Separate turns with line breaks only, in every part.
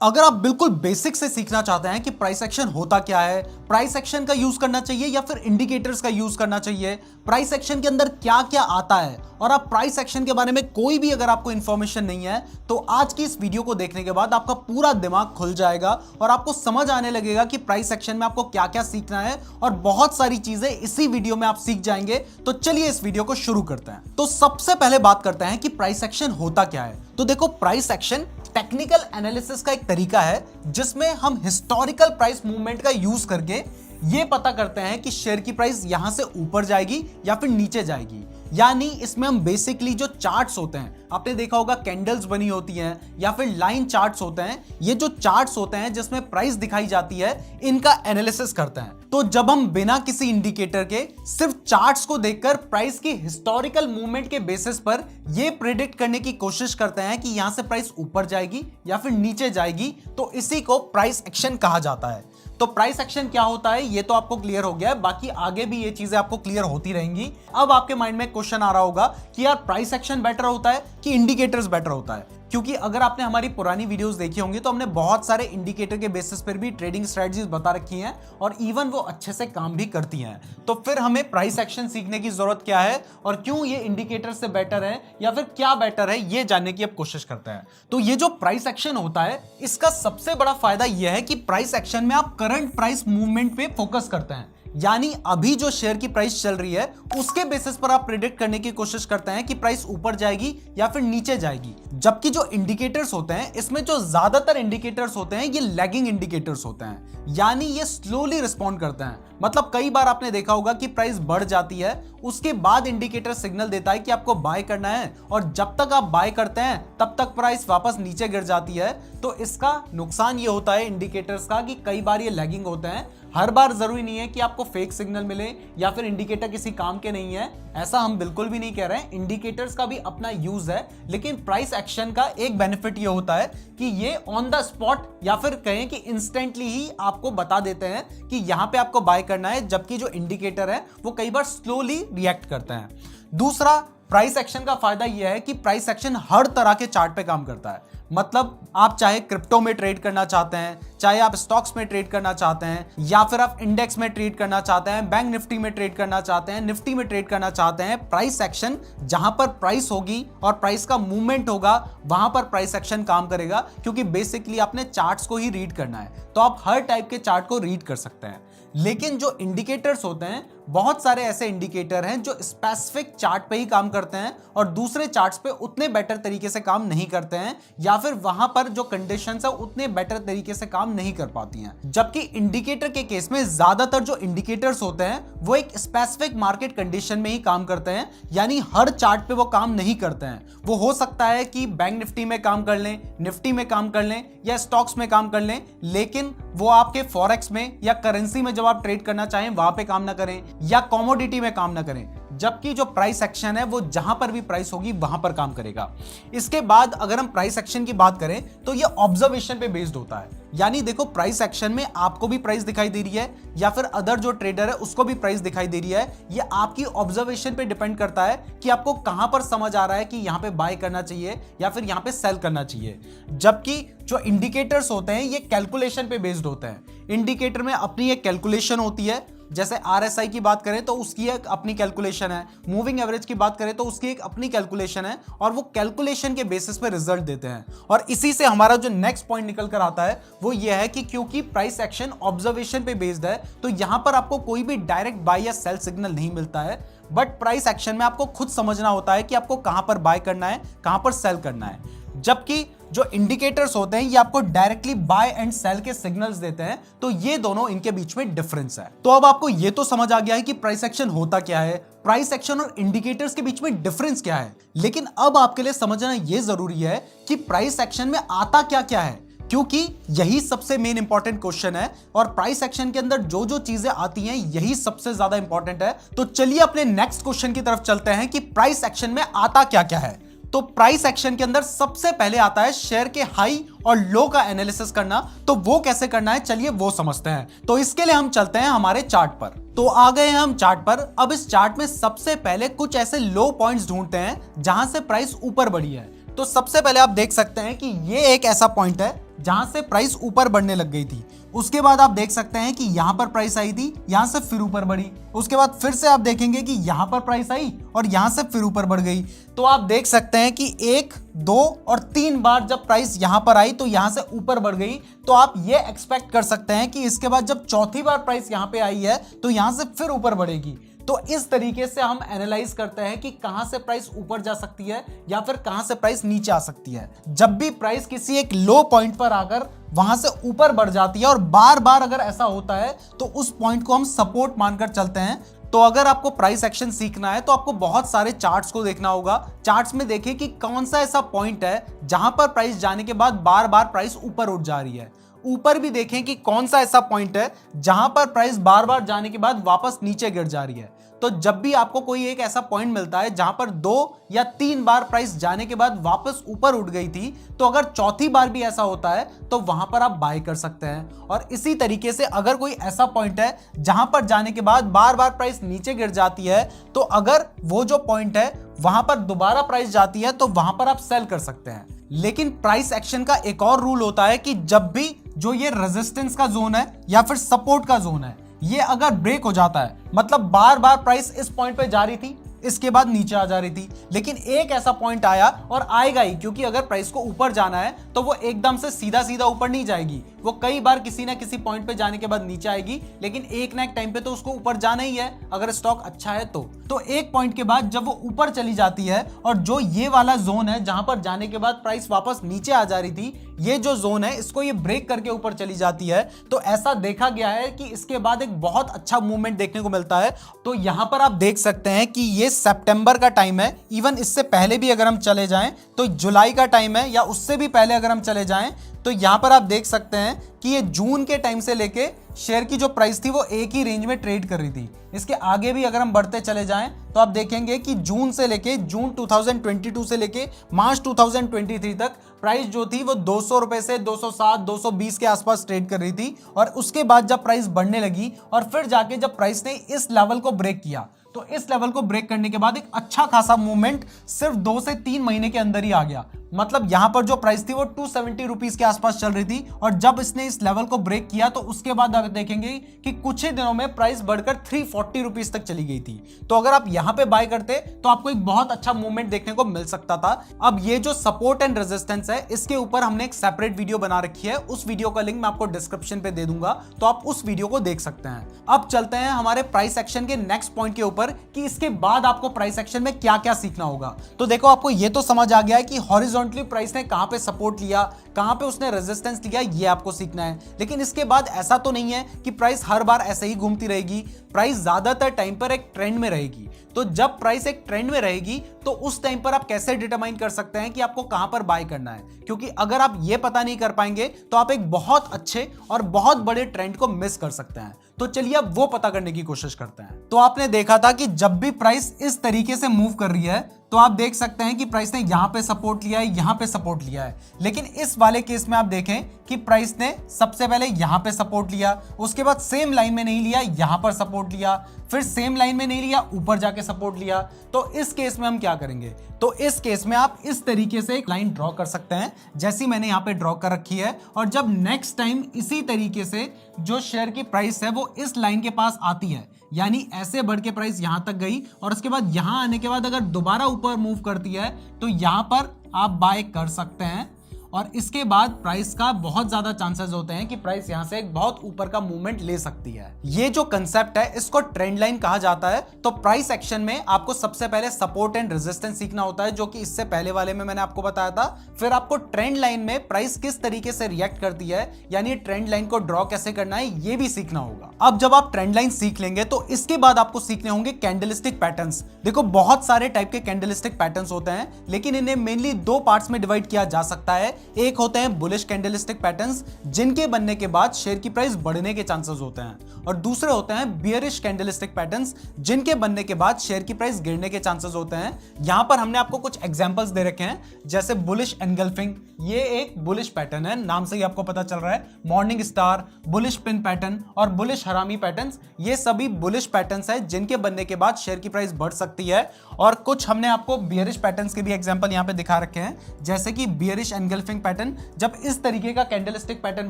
अगर आप बिल्कुल बेसिक से सीखना चाहते हैं कि प्राइस एक्शन होता क्या है, प्राइस एक्शन का यूज करना चाहिए या फिर इंडिकेटर्स का यूज करना चाहिए, प्राइस एक्शन के अंदर क्या क्या आता है, और आप प्राइस एक्शन के बारे में कोई भी अगर आपको इंफॉर्मेशन नहीं है, तो आज की इस वीडियो को देखने के बाद आपका पूरा दिमाग खुल जाएगा और आपको समझ आने लगेगा कि प्राइस एक्शन में आपको क्या क्या सीखना है, और बहुत सारी चीजें इसी वीडियो में आप सीख जाएंगे। तो चलिए इस वीडियो को शुरू करते हैं। तो सबसे पहले बात करते हैं कि प्राइस एक्शन होता क्या है। तो देखो, प्राइस एक्शन टेक्निकल एनालिसिस का एक तरीका है जिसमें हम हिस्टोरिकल प्राइस मूवमेंट का यूज करके ये पता करते हैं कि शेयर की प्राइस यहां से ऊपर जाएगी या फिर नीचे जाएगी। यानी इसमें हम बेसिकली जो चार्ट्स होते हैं, आपने देखा होगा कैंडल्स बनी होती हैं या फिर लाइन चार्ट्स होते हैं, ये जो चार्ट्स होते हैं जिसमें प्राइस दिखाई जाती है, इनका एनालिसिस करते हैं। तो जब हम बिना किसी इंडिकेटर के सिर्फ चार्ट्स को देखकर प्राइस की हिस्टोरिकल मूवमेंट के बेसिस पर यह प्रिडिक्ट करने की कोशिश करते हैं कि यहां से प्राइस ऊपर जाएगी या फिर नीचे जाएगी, तो इसी को प्राइस एक्शन कहा जाता है। तो प्राइस एक्शन क्या होता है ये तो आपको क्लियर हो गया है, बाकी आगे भी ये चीजें आपको क्लियर होती रहेंगी। अब आपके माइंड में क्वेश्चन आ रहा होगा कि यार प्राइस एक्शन बेटर होता है कि इंडिकेटर्स बेटर होता है, क्योंकि अगर आपने हमारी पुरानी वीडियोस देखी होंगी तो हमने बहुत सारे इंडिकेटर के बेसिस पर भी ट्रेडिंग स्ट्रेटजीज बता रखी हैं और इवन वो अच्छे से काम भी करती हैं। तो फिर हमें प्राइस एक्शन सीखने की जरूरत क्या है और क्यों ये इंडिकेटर से बेटर है या फिर क्या बेटर है, ये जानने की अब कोशिश करते हैं। तो ये जो प्राइस एक्शन होता है, इसका सबसे बड़ा फायदा यह है कि प्राइस एक्शन में आप करंट प्राइस मूवमेंट पे फोकस करते हैं। यानी अभी जो शेयर की प्राइस चल रही है उसके बेसिस पर आप प्रिडिक्ट करने की कोशिश करते हैं कि प्राइस ऊपर जाएगी या फिर नीचे जाएगी। जबकि जो इंडिकेटर्स होते हैं, इसमें जो ज्यादातर इंडिकेटर्स होते हैं ये लैगिंग इंडिकेटर्स होते हैं, यानी ये स्लोली रिस्पॉन्ड करते हैं। मतलब कई बार आपने देखा होगा कि प्राइस बढ़ जाती है, उसके बाद इंडिकेटर सिग्नल देता है कि आपको बाय करना है, और जब तक आप बाय करते हैं तब तक प्राइस वापस नीचे गिर जाती है। तो इसका नुकसान ये होता है इंडिकेटर्स का कि कई बार ये लैगिंग होते हैं। हर बार जरूरी नहीं है कि आपको फेक सिग्नल मिले या फिर इंडिकेटर किसी काम के नहीं है, ऐसा हम बिल्कुल भी नहीं कह रहे हैं। इंडिकेटर्स का भी अपना यूज है, लेकिन प्राइस एक्शन का एक बेनिफिट ये होता है कि ये ऑन द स्पॉट या फिर कहें कि इंस्टेंटली ही आपको बता देते हैं कि यहां पे आपको बाय करना है, जबकि जो इंडिकेटर है वो कई बार स्लोली रिएक्ट करते हैं। दूसरा, प्राइस एक्शन का फायदा यह है कि प्राइस एक्शन हर तरह के चार्ट पे काम करता है। मतलब आप चाहे क्रिप्टो में ट्रेड करना चाहते हैं, चाहे आप स्टॉक्स में ट्रेड करना चाहते हैं, या फिर आप इंडेक्स में ट्रेड करना चाहते हैं, बैंक निफ्टी में ट्रेड करना चाहते हैं, निफ्टी में ट्रेड करना चाहते हैं, प्राइस एक्शन जहां पर प्राइस होगी और प्राइस का मूवमेंट होगा वहां पर प्राइस एक्शन काम करेगा, क्योंकि बेसिकली आपने चार्ट्स को ही रीड करना है। तो आप हर टाइप के चार्ट को रीड कर सकते हैं। लेकिन जो इंडिकेटर्स होते हैं, बहुत सारे ऐसे इंडिकेटर हैं जो स्पेसिफिक चार्ट पे ही काम करते हैं और दूसरे चार्ट्स पे उतने बेटर तरीके से काम नहीं करते हैं, या फिर वहां पर जो कंडीशंस है उतने बेटर तरीके से काम नहीं कर पाती हैं। जबकि इंडिकेटर के केस में ज्यादातर जो इंडिकेटर्स होते हैं वो एक स्पेसिफिक मार्केट कंडीशन में ही काम करते हैं, यानी हर चार्ट पे वो काम नहीं करते हैं। वो हो सकता है कि बैंक निफ्टी में काम कर लें, निफ्टी में काम कर लें या स्टॉक्स में काम कर लें, लेकिन वो आपके फॉरेक्स में या करेंसी में जब आप ट्रेड करना चाहें वहां पे काम ना करें, या कमोडिटी में काम ना करें। जबकि जो प्राइस एक्शन है वो जहां पर भी प्राइस होगी वहां पर काम करेगा। इसके बाद अगर हम प्राइस एक्शन की बात करें तो ये ऑब्जर्वेशन पे बेस्ड होता है। यानी देखो, प्राइस एक्शन में आपको भी प्राइस दिखाई दे रही है या फिर अदर जो ट्रेडर है उसको भी प्राइस दिखाई दे रही है। ये आपकी ऑब्जर्वेशन पे डिपेंड करता है कि आपको कहां पर समझ आ रहा है कि यहां पे बाय करना चाहिए या फिर यहां पे सेल करना चाहिए। जबकि जो इंडिकेटर्स होते हैं ये कैलकुलेशन पे बेस्ड होते हैं। इंडिकेटर में अपनी एक कैलकुलेशन होती है, जैसे RSI की बात करें तो उसकी एक अपनी कैलकुलेशन है, मूविंग एवरेज की बात करें तो उसकी एक अपनी कैलकुलेशन है, और वो कैलकुलेशन के बेसिस पे रिजल्ट देते हैं। और इसी से हमारा जो नेक्स्ट पॉइंट निकल कर आता है वो ये है कि क्योंकि प्राइस एक्शन ऑब्जर्वेशन पे बेस्ड है, तो यहां पर आपको कोई भी डायरेक्ट बाय या सेल सिग्नल नहीं मिलता है। बट प्राइस एक्शन में आपको खुद समझना होता है कि आपको कहां पर बाय करना है, कहां पर सेल करना है। जबकि जो इंडिकेटर्स होते हैं ये आपको डायरेक्टली बाय एंड सेल के सिग्नल्स देते हैं। तो ये दोनों, इनके बीच में डिफरेंस है। तो अब आपको ये तो समझ आ गया है कि प्राइस एक्शन होता क्या है, प्राइस एक्शन और इंडिकेटर्स के बीच में डिफरेंस क्या है। लेकिन अब आपके लिए समझना ये जरूरी है कि प्राइस एक्शन में आता क्या क्या है, क्योंकि यही सबसे मेन इंपॉर्टेंट क्वेश्चन है, और प्राइस एक्शन के अंदर जो जो चीजें आती हैं यही सबसे ज्यादा इंपॉर्टेंट है। तो चलिए अपने नेक्स्ट क्वेश्चन की तरफ चलते हैं कि प्राइस एक्शन में आता क्या क्या है। तो प्राइस एक्शन के अंदर सबसे पहले आता है शेयर के हाई और लो का एनालिसिस करना। तो वो कैसे करना है, चलिए वो समझते हैं। तो इसके लिए हम चलते हैं हमारे चार्ट पर। तो आ गए हैं हम चार्ट पर। अब इस चार्ट में सबसे पहले कुछ ऐसे लो पॉइंट्स ढूंढते हैं जहां से प्राइस ऊपर बढ़ी है। तो सबसे पहले आप देख सकते हैं कि ये एक ऐसा पॉइंट है जहां से प्राइस ऊपर बढ़ने लग गई थी। उसके बाद आप देख सकते हैं कि यहां पर प्राइस आई थी, यहां से फिर ऊपर बढ़ी। उसके बाद फिर से आप देखेंगे कि यहां पर प्राइस आई और यहां से फिर ऊपर बढ़ गई। तो आप देख सकते हैं कि 1, 2 और 3 बार जब प्राइस यहां पर आई तो यहां से ऊपर बढ़ गई। तो आप ये एक्सपेक्ट कर सकते हैं कि इसके बाद जब चौथी बार प्राइस यहां पे आई है तो यहां से फिर ऊपर बढ़ेगी। तो इस तरीके से हम एनालाइज करते हैं कि कहां से प्राइस ऊपर जा सकती है या फिर कहां से प्राइस नीचे आ सकती है। जब भी प्राइस किसी एक लो पॉइंट पर आकर वहां से ऊपर बढ़ जाती है और बार बार अगर ऐसा होता है तो उस पॉइंट को हम सपोर्ट मानकर चलते हैं। तो अगर आपको प्राइस एक्शन सीखना है तो आपको बहुत सारे चार्ट्स को देखना होगा। चार्ट्स में देखिए कि कौन सा ऐसा पॉइंट है जहां पर प्राइस जाने के बाद बार बार प्राइस ऊपर उठ जा रही है। ऊपर भी देखें कि कौन सा ऐसा पॉइंट है जहां पर प्राइस बार बार जाने के बाद वापस नीचे गिर जा रही है। तो जब भी आपको कोई एक ऐसा पॉइंट मिलता है जहां पर 2 या 3 बार प्राइस जाने के बाद वापस ऊपर उठ गई थी, तो अगर चौथी बार भी ऐसा होता है तो वहां पर आप बाय कर सकते हैं। और इसी तरीके से अगर कोई ऐसा पॉइंट है जहां पर जाने के बाद बार बार प्राइस नीचे गिर जाती है, तो अगर वो जो पॉइंट है वहां पर दोबारा प्राइस जाती है तो वहां पर आप सेल कर सकते हैं। लेकिन प्राइस एक्शन का एक और रूल होता है कि जब भी जो ये रेजिस्टेंस का जोन है या फिर सपोर्ट का जोन है, ये अगर ब्रेक हो जाता है, मतलब बार बार प्राइस इस पॉइंट पे जा रही थी, इसके बाद नीचे आ जा रही थी, लेकिन एक ऐसा पॉइंट आया और आएगा ही, क्योंकि अगर प्राइस को ऊपर जाना है तो वो एकदम से सीधा सीधा ऊपर नहीं जाएगी। वो कई बार किसी ना किसी पॉइंट पे जाने के बाद नीचे आएगी, लेकिन एक ना एक टाइम पे तो उसको ऊपर जाना ही है अगर स्टॉक अच्छा है तो एक पॉइंट के बाद जब वो ऊपर चली जाती है और जो ये वाला जोन है जहां पर जाने के बाद प्राइस वापस नीचे आ जा रही थी, ये जो जोन है इसको ये ब्रेक करके ऊपर चली जाती है। तो ऐसा देखा गया है कि इसके बाद एक बहुत अच्छा मूवमेंट देखने को मिलता है। तो यहां पर आप देख सकते हैं कि ये सितंबर का टाइम है। इवन इससे पहले भी अगर हम चले जाएं तो जुलाई का टाइम है, या उससे भी पहले अगर हम चले जाएं तो यहां पर आप देख सकते हैं कि ये जून के टाइम से लेके शेयर की जो प्राइस थी वो एक ही रेंज में ट्रेड कर रही थी। इसके आगे भी अगर हम बढ़ते चले जाएं तो आप देखेंगे कि जून 2022 से लेके मार्च 2023 तक प्राइस जो थी वो 200 रुपए से 207, 220 के आसपास ट्रेड कर रही थी। और उसके बाद जब प्राइस बढ़ने लगी और फिर जाके जब प्राइस ने इस लेवल को ब्रेक किया, तो इस लेवल को ब्रेक करने के बाद एक अच्छा खासा मूवमेंट सिर्फ 2 से 3 महीने के अंदर ही आ गया। मतलब यहां पर जो प्राइस थी वो 270 रुपीज के आसपास चल रही थी, और जब इसने इस लेवल को ब्रेक किया तो उसके बाद आप देखेंगे कि कुछ ही दिनों में प्राइस बढ़कर 340 रुपीज तक चली गई थी। तो अगर आप यहां पे बाय करते तो आपको एक बहुत अच्छा मूवमेंट देखने को मिल सकता था। अब ये जो सपोर्ट एंड रेजिस्टेंस है, इसके ऊपर हमने एक सेपरेट वीडियो बना रखी है। उस वीडियो का लिंक मैं आपको डिस्क्रिप्शन पे दे दूंगा, तो आप उस वीडियो को देख सकते हैं। अब चलते हैं हमारे प्राइस एक्शन के नेक्स्ट पॉइंट के ऊपर कि इसके बाद आपको प्राइस एक्शन में क्या क्या सीखना होगा। तो देखो, आपको ये तो समझ आ गया है कि हॉरिजॉन्टली प्राइस ने कहां पे सपोर्ट लिया, कहां पे उसने रेजिस्टेंस लिया, ये आपको सीखना है। लेकिन इसके बाद ऐसा तो नहीं है कि प्राइस हर बार ऐसे ही घूमती रहेगी। प्राइस ज्यादातर टाइम पर एक ट्रेंड में रहेगी। तो जब प्राइस एक ट्रेंड में रहेगी तो उस टाइम पर आप कैसे डिटरमाइन कर सकते हैं कि आपको कहां पर बाय करना है, क्योंकि अगर आप ये पता नहीं कर पाएंगे तो आप एक बहुत अच्छे और बहुत बड़े ट्रेंड को मिस कर सकते हैं। तो चलिए अब वो पता करने की कोशिश करते हैं। तो आपने देखा था कि जब भी प्राइस इस तरीके से मूव कर रही है तो आप देख सकते हैं कि प्राइस ने यहां पे सपोर्ट लिया है, यहां पे सपोर्ट लिया है। लेकिन इस वाले केस में आप देखें कि प्राइस ने सबसे पहले यहां पे सपोर्ट लिया, उसके बाद सेम लाइन में नहीं लिया, यहां पर सपोर्ट लिया, फिर सेम लाइन में नहीं लिया, ऊपर जाके सपोर्ट लिया। तो इस केस में हम क्या करेंगे? तो इस केस में आप इस तरीके से एक लाइन ड्रॉ कर सकते हैं जैसी मैंने यहां पे ड्रॉ कर रखी है। और जब नेक्स्ट टाइम इसी तरीके से जो शेयर की प्राइस है वो इस लाइन के पास आती है, यानी ऐसे बढ़ के प्राइस यहां तक गई और उसके बाद यहां आने के बाद अगर दोबारा ऊपर मूव करती है तो यहां पर आप बाय कर सकते हैं। और इसके बाद प्राइस का बहुत ज्यादा चांसेस होते हैं कि प्राइस यहां से एक बहुत ऊपर का मूवमेंट ले सकती है। ये जो कंसेप्ट है इसको ट्रेंड लाइन कहा जाता है। तो प्राइस एक्शन में आपको सबसे पहले सपोर्ट एंड रेजिस्टेंस सीखना होता है, जो कि इससे पहले वाले में मैंने आपको बताया था। फिर आपको ट्रेंड लाइन में प्राइस किस तरीके से रिएक्ट करती है, यानी ट्रेंड लाइन को ड्रॉ कैसे करना है, ये भी सीखना होगा। अब जब आप ट्रेंड लाइन सीख लेंगे तो इसके बाद आपको सीखने होंगे कैंडलस्टिक पैटर्न्स। देखो, बहुत सारे टाइप के कैंडलस्टिक पैटर्न्स होते हैं, लेकिन इन्हें मेनली 2 पार्ट्स में डिवाइड किया जा सकता है। एक होते हैं बुलिश कैंडलस्टिक पैटर्न्स, जिनके बनने के बाद शेयर की प्राइस बढ़ने के चांसेस होते हैं, और दूसरे होते हैं बियरिश कैंडलस्टिक पैटर्न्स, जिनके बनने के बाद शेयर की प्राइस गिरने के चांसेस होते हैं। यहां पर हमने आपको कुछ एग्जांपल्स दे रखे हैं, जैसे बुलिश एनगल्फिंग, ये एक बुलिश पैटर्न है, नाम से ही आपको पता चल रहा है। Morning star, bullish pin pattern और बुलिश हरामी पैटर्न्स, ये सभी बुलिश पैटर्न्स हैं जिनके बनने के बाद शेयर की प्राइस बढ़ सकती है। और कुछ हमने आपको बियरिश पैटर्न्स के भी एग्जांपल यहां पे दिखा रखे हैं, जैसे कि बियरिश एनगल्फिंग फ्लशिंग पैटर्न, जब इस तरीके का कैंडलस्टिक पैटर्न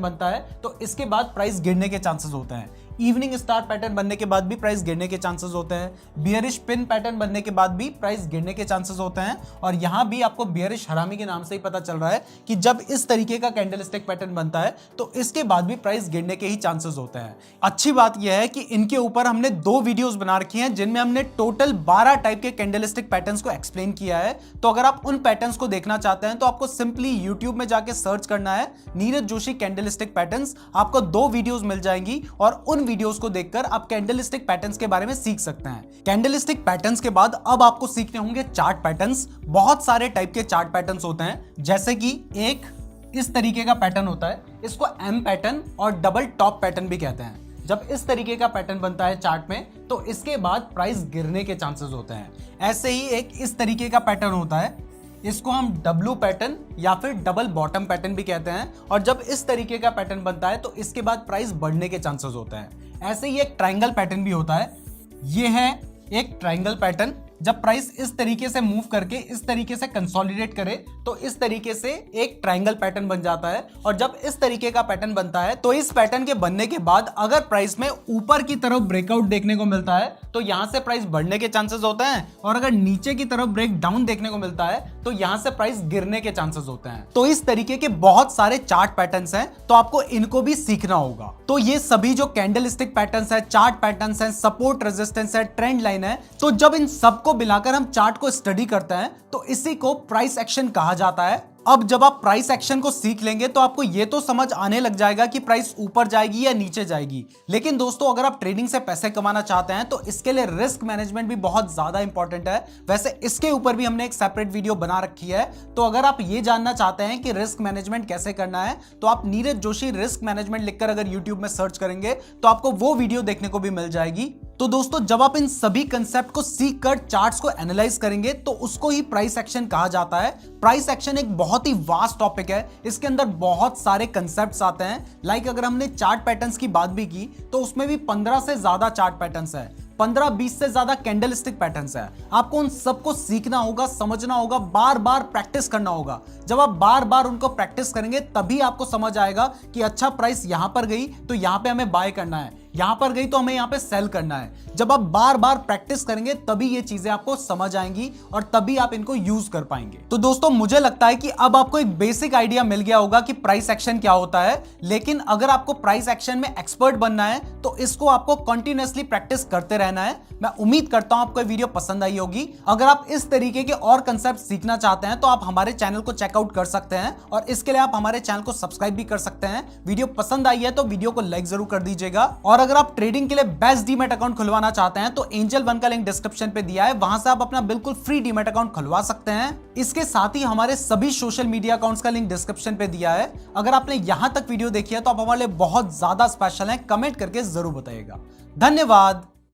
बनता है तो इसके बाद प्राइस गिरने के चांसेस होते हैं। इवनिंग स्टार पैटर्न बनने के बाद भी प्राइस गिरने के चांसेस होते हैं। बियरिश पिन पैटर्न बनने के बाद भी प्राइस गिरने के चांसेस होते हैं। और यहां भी आपको बियरिश हरामी के नाम से ही पता चल रहा है कि जब इस तरीके का कैंडलस्टिक पैटर्न बनता है तो इसके बाद भी प्राइस गिरने के ही चांसेस होते हैं। अच्छी बात यह है कि इनके ऊपर हमने 2 वीडियोस बना रखी हैं जिनमें हमने टोटल 12 टाइप के कैंडलस्टिक पैटर्न्स को एक्सप्लेन किया है। तो अगर आप उन पैटर्न्स को देखना चाहते हैं तो आपको सिंपली यूट्यूब में जाके सर्च करना है नीरज जोशी कैंडलस्टिक पैटर्न्स। आपको 2 वीडियोस मिल जाएंगी और उन वीडियोस को देखकर आप कैंडलस्टिक पैटर्न्स के बारे में सीख सकते हैं। कैंडलस्टिक पैटर्न्स के बाद अब आपको सीखने होंगे चार्ट पैटर्न्स। बहुत सारे टाइप के चार्ट पैटर्न्स होते हैं, जैसे कि एक इस तरीके का पैटर्न होता है, इसको एम पैटर्न और डबल टॉप पैटर्न भी कहते हैं। जब इस तरीके का पैटर्न बनता है चार्ट में तो इसके बाद प्राइस गिरने के चांसेस होते हैं। ऐसे ही एक इस तरीके का पैटर्न होता है, इसको हम डब्ल्यू पैटर्न या फिर डबल बॉटम पैटर्न भी कहते हैं। और जब इस तरीके का पैटर्न बनता है तो इसके बाद प्राइस बढ़ने के चांसेस होते हैं। ऐसे ही एक ट्रायंगल पैटर्न भी होता है, ये है एक ट्रायंगल पैटर्न। जब प्राइस इस तरीके से मूव करके इस तरीके से कंसोलिडेट करे तो इस तरीके से एक ट्रायंगल पैटर्न बन जाता है। और जब इस तरीके का पैटर्न बनता है तो इस पैटर्न के बनने के बाद अगर प्राइस में ऊपर की तरफ ब्रेकआउट देखने को मिलता है तो यहां से प्राइस बढ़ने के चांसेस होते हैं। और अगर नीचे की तरफ ब्रेक डाउन देखने को मिलता है तो यहां से प्राइस गिरने के चांसेस होते हैं। तो इस तरीके के बहुत सारे चार्ट पैटर्न्स हैं, तो आपको इनको भी सीखना होगा। तो ये सभी जो कैंडलस्टिक पैटर्न्स है, चार्ट पैटर्न्स है, सपोर्ट रेजिस्टेंस है, ट्रेंड लाइन है, तो जब इन सबको मिलाकर हम चार्ट को स्टडी करते हैं तो इसी को प्राइस एक्शन कहा जाता है। अब जब आप प्राइस एक्शन को सीख लेंगे तो आपको यह तो समझ आने लग जाएगा कि प्राइस ऊपर जाएगी या नीचे जाएगी। लेकिन दोस्तों, अगर आप ट्रेडिंग से पैसे कमाना चाहते हैं तो इसके लिए रिस्क मैनेजमेंट भी बहुत ज्यादा इंपॉर्टेंट है। वैसे इसके ऊपर भी हमने एक सेपरेट वीडियो बना रखी है। तो अगर आप ये जानना चाहते हैं कि रिस्क मैनेजमेंट कैसे करना है तो आप नीरज जोशी रिस्क मैनेजमेंट लिखकर अगर यूट्यूब में सर्च करेंगे तो आपको वो वीडियो देखने को भी मिल जाएगी। तो दोस्तों, जब आप इन सभी कंसेप्ट को सीखकर चार्ट्स को एनालाइज करेंगे तो उसको ही प्राइस एक्शन कहा जाता है। प्राइस एक्शन एक बहुत ही वास्ट टॉपिक है, इसके अंदर बहुत सारे कंसेप्ट्स आते हैं। लाइक अगर हमने चार्ट पैटर्न्स की बात भी की तो उसमें भी 15 से ज्यादा चार्ट पैटर्न्स है, 15-20 से ज्यादा कैंडलस्टिक पैटर्न्स है। आपको उन सबको सीखना होगा, समझना होगा, बार बार प्रैक्टिस करना होगा। जब आप बार बार उनको प्रैक्टिस करेंगे तभी आपको समझ आएगा कि अच्छा, प्राइस यहां पर गई तो यहां पे हमें बाय करना है, यहां पर गई तो हमें यहां पे सेल करना है। जब आप बार बार प्रैक्टिस करेंगे तभी ये चीजें आपको समझ आएंगी और तभी आप इनको यूज कर पाएंगे। तो दोस्तों, मुझे लगता है कि अब आपको एक बेसिक आइडिया मिल गया होगा कि प्राइस एक्शन क्या होता है। लेकिन अगर आपको प्राइस एक्शन में एक्सपर्ट बनना है तो इसको आपको कंटिन्यूअसली प्रैक्टिस करते रहना है। मैं उम्मीद करता हूं आपको ये वीडियो पसंद आई होगी। अगर आप इस तरीके के और कंसेप्ट सीखना चाहते हैं तो आप हमारे चैनल को चेकआउट कर सकते हैं और इसके लिए आप हमारे चैनल को सब्सक्राइब भी कर सकते हैं। वीडियो पसंद आई है तो वीडियो को लाइक जरूर कर दीजिएगा। और अगर आप ट्रेडिंग के लिए बेस्ट डीमैट अकाउंट खुलवाना चाहते हैं तो एंजल वन का लिंक डिस्क्रिप्शन पे दिया है, वहां से आप अपना बिल्कुल फ्री डीमैट अकाउंट खुलवा सकते हैं। इसके साथ ही हमारे सभी सोशल मीडिया अकाउंट्स का लिंक डिस्क्रिप्शन पे दिया है। अगर आपने यहां तक वीडियो देखी है तो आप हमारे लिए बहुत ज्यादा स्पेशल हैं, कमेंट करके जरूर बताइएगा। धन्यवाद।